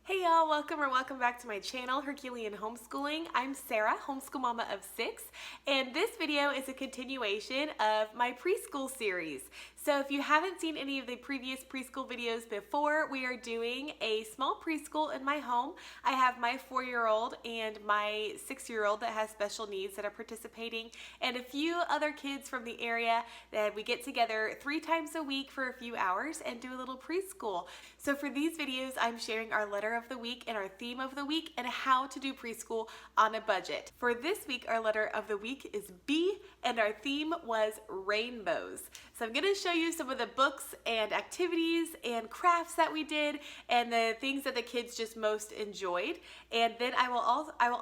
Hey y'all, welcome back to my channel, Herculean Homeschooling. I'm Sarah, homeschool mama of 6, and this video is a continuation of my preschool series. So if you haven't seen any of the previous preschool videos before, we are doing a small preschool in my home. I have my 4-year-old and my 6-year-old that has special needs that are participating, and a few other kids from the area that we get together 3 times a week for a few hours and do a little preschool. So for these videos, I'm sharing our letter of the week and our theme of the week and how to do preschool on a budget. For this week, our letter of the week is B, and our theme was rainbows. So I'm going to show you some of the books and activities and crafts that we did and the things that the kids just most enjoyed. And then I will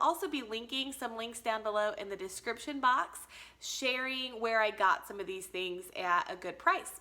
also be linking some links down below in the description box, sharing where I got some of these things at a good price.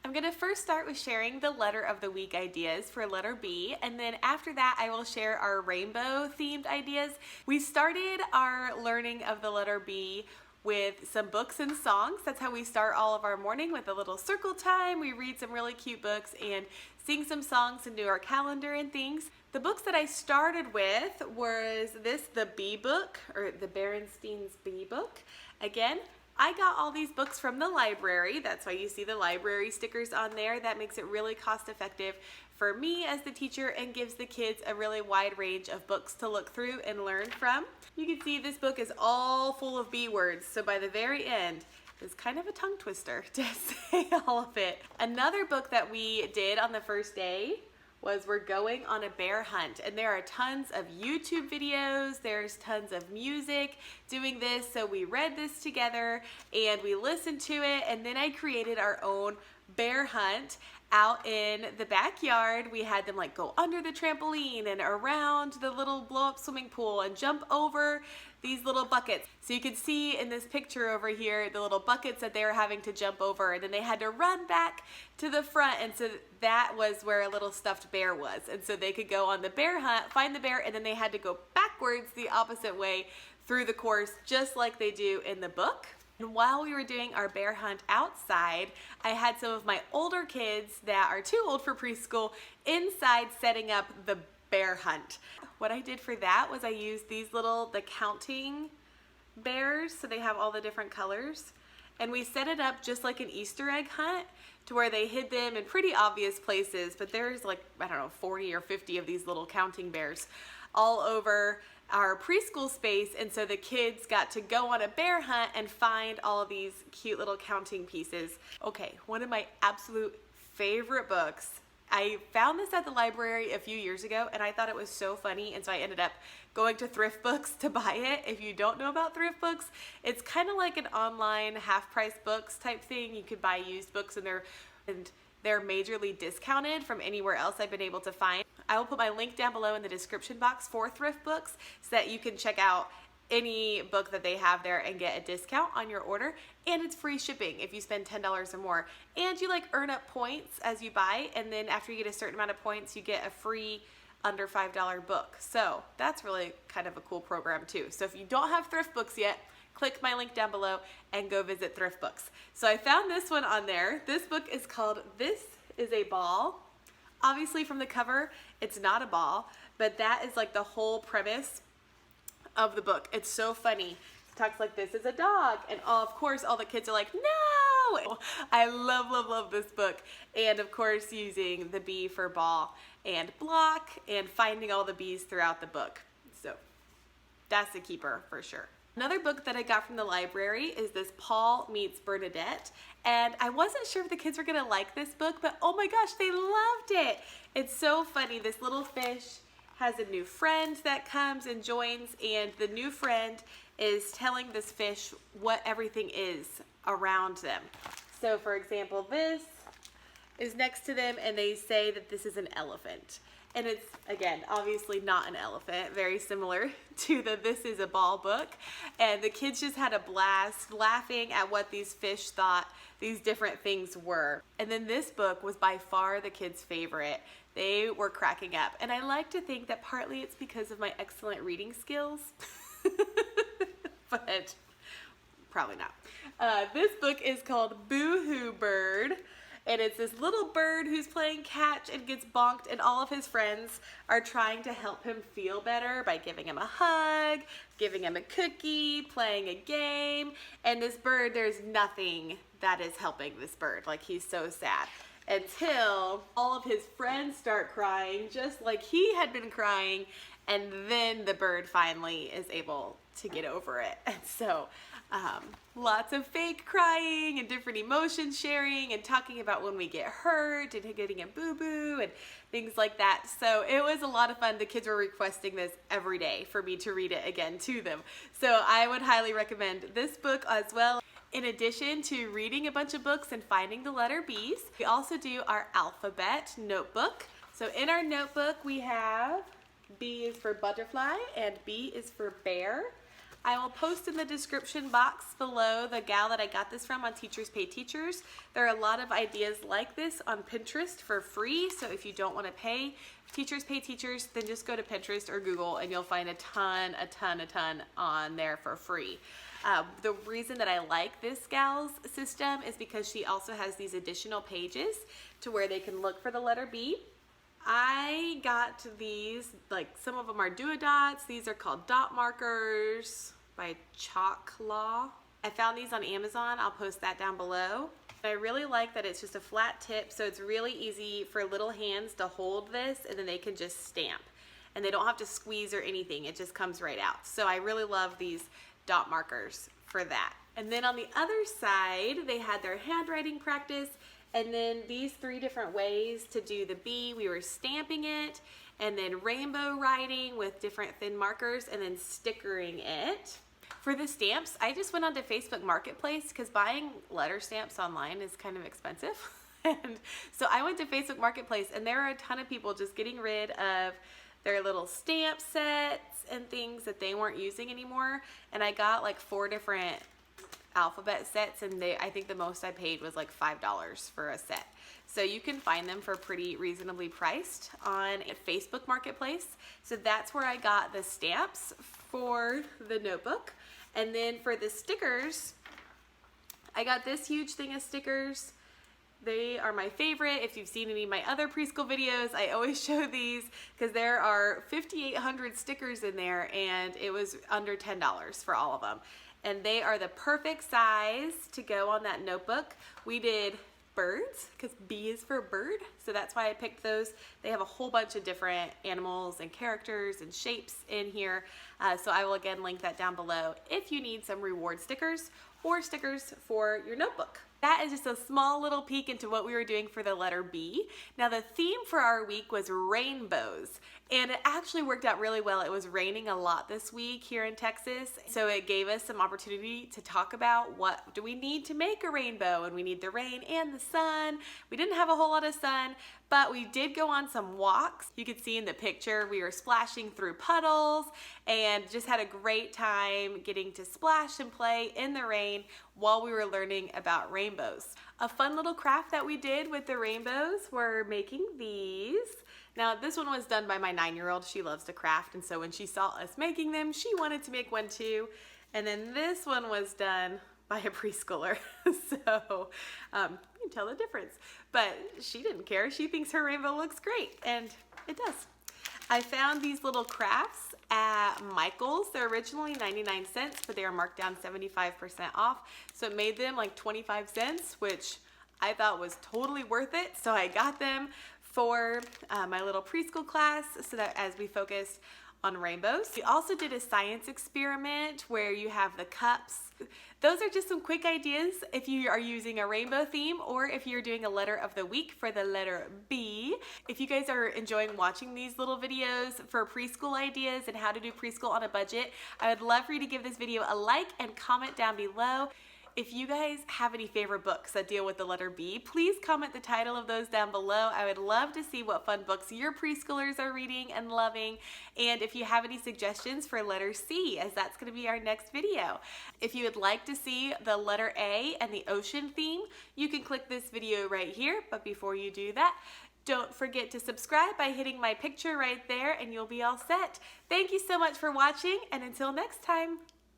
I'm going to first start with sharing the letter of the week ideas for letter B, and then after that I will share our rainbow themed ideas. We started our learning of the letter B with some books and songs. That's how we start all of our morning, with a little circle time. We read some really cute books and sing some songs and do our calendar and things. The books that I started with was the B book, or the Berenstein's B book. Again, I got all these books from the library. That's why you see the library stickers on there. That makes it really cost effective for me as the teacher and gives the kids a really wide range of books to look through and learn from. You can see this book is all full of B words, so by the very end, it's kind of a tongue twister to say all of it. Another book that we did on the first day was We're Going on a Bear Hunt, and there are tons of YouTube videos, there's tons of music doing this, so we read this together and we listened to it, and then I created our own bear hunt out in the backyard. We had them like go under the trampoline and around the little blow-up swimming pool and jump over these little buckets. So you can see in this picture over here the little buckets that they were having to jump over, and then they had to run back to the front, and so that was where a little stuffed bear was. And so they could go on the bear hunt, find the bear, and then they had to go backwards the opposite way through the course, just like they do in the book. And while we were doing our bear hunt outside, I had some of my older kids that are too old for preschool inside setting up the bear hunt. What I did for that was I used the counting bears, so they have all the different colors, and we set it up just like an Easter egg hunt, to where they hid them in pretty obvious places, but there's like, I don't know, 40 or 50 of these little counting bears all over our preschool space, and so the kids got to go on a bear hunt and find all of these cute little counting pieces. Okay, one of my absolute favorite books. I found this at the library a few years ago and I thought it was so funny, and so I ended up going to thrift books to buy it. If you don't know about thrift books, it's kind of like an online half-price books type thing. You could buy used books and they're majorly discounted from anywhere else I've been able to find. I will put my link down below in the description box for thrift books so that you can check out any book that they have there and get a discount on your order, and it's free shipping if you spend $10 or more, and you earn up points as you buy, and then after you get a certain amount of points you get a free under $5 book. So that's really kind of a cool program too. So if you don't have thrift books yet, click my link down below and go visit thrift books. So I found this one on there. This book is called This is a Ball. Obviously from the cover it's not a ball, but that is the whole premise of the book. It's so funny. It talks like this is a dog, and of course all the kids are like, no! I love this book, and of course using the B for ball and block and finding all the B's throughout the book. So that's a keeper for sure. Another book that I got from the library is this Paul Meets Bernadette, and I wasn't sure if the kids were gonna like this book, but oh my gosh, they loved it. It's so funny. This little fish has a new friend that comes and joins, and the new friend is telling this fish what everything is around them. So for example, this is next to them and they say that this is an elephant. And it's, again, obviously not an elephant, very similar to the This is a Ball book. And the kids just had a blast laughing at what these fish thought these different things were. And then this book was by far the kids' favorite. They were cracking up. And I like to think that partly it's because of my excellent reading skills, but probably not. This book is called Boo Hoo Bird. And it's this little bird who's playing catch and gets bonked, and all of his friends are trying to help him feel better by giving him a hug, giving him a cookie, playing a game. And this bird, there's nothing that is helping this bird. Like, he's so sad. Until all of his friends start crying, just like he had been crying, and then the bird finally is able to get over it. And so lots of fake crying and different emotion sharing and talking about when we get hurt and getting a boo-boo and things like that. So it was a lot of fun. The kids were requesting this every day for me to read it again to them. So I would highly recommend this book as well. In addition to reading a bunch of books and finding the letter B's, we also do our alphabet notebook. So in our notebook we have B is for butterfly and B is for bear. I will post in the description box below the gal that I got this from on Teachers Pay Teachers. There are a lot of ideas like this on Pinterest for free, so if you don't want to pay Teachers Pay Teachers, then just go to Pinterest or Google and you'll find a ton on there for free. The reason that I like this gal's system is because she also has these additional pages to where they can look for the letter B. I got these, like some of them are do-a-dots. These are called dot markers by Chalk Law. I found these on Amazon. I'll post that down below. I really like that it's just a flat tip, so it's really easy for little hands to hold this, and then they can just stamp. And they don't have to squeeze or anything. It just comes right out. So I really love these dot markers for that. And then on the other side, they had their handwriting practice, and then these 3 different ways to do the B. We were stamping it, and then rainbow writing with different thin markers, and then stickering it. For the stamps, I just went onto Facebook Marketplace because buying letter stamps online is kind of expensive. And so I went to Facebook Marketplace, and there are a ton of people just getting rid of their little stamp sets and things that they weren't using anymore. And I got like 4 different alphabet sets, and I think the most I paid was like $5 for a set. So you can find them for pretty reasonably priced on Facebook Marketplace. So that's where I got the stamps for the notebook. And then for the stickers, I got this huge thing of stickers. They are my favorite. If you've seen any of my other preschool videos, I always show these because there are 5,800 stickers in there, and it was under $10 for all of them. And they are the perfect size to go on that notebook. We did birds because B is for bird, so that's why I picked those. They have a whole bunch of different animals and characters and shapes in here, so I will again link that down below if you need some reward stickers or stickers for your notebook. That is just a small little peek into what we were doing for the letter B. Now the theme for our week was rainbows, and it actually worked out really well. It was raining a lot this week here in Texas, so it gave us some opportunity to talk about what do we need to make a rainbow, and we need the rain and the sun. We didn't have a whole lot of sun, but we did go on some walks. You could see in the picture we were splashing through puddles and just had a great time getting to splash and play in the rain while we were learning about rainbows. A fun little craft that we did with the rainbows were making these. Now this one was done by my 9-year-old. She loves to craft, and so when she saw us making them, she wanted to make one too. And then this one was done by a preschooler. So you can tell the difference. But she didn't care. She thinks her rainbow looks great, and it does. I found these little crafts at Michael's. They're originally 99 cents, but they are marked down 75% off. So it made them like 25 cents, which I thought was totally worth it. So I got them for my little preschool class so that as we focused on rainbows. We also did a science experiment where you have the cups. Those are just some quick ideas if you are using a rainbow theme or if you're doing a letter of the week for the letter B. If you guys are enjoying watching these little videos for preschool ideas and how to do preschool on a budget, I would love for you to give this video a like and comment down below. If you guys have any favorite books that deal with the letter B, please comment the title of those down below. I would love to see what fun books your preschoolers are reading and loving. And if you have any suggestions for letter C, as that's going to be our next video. If you would like to see the letter A and the ocean theme, you can click this video right here. But before you do that, don't forget to subscribe by hitting my picture right there and you'll be all set. Thank you so much for watching, and until next time.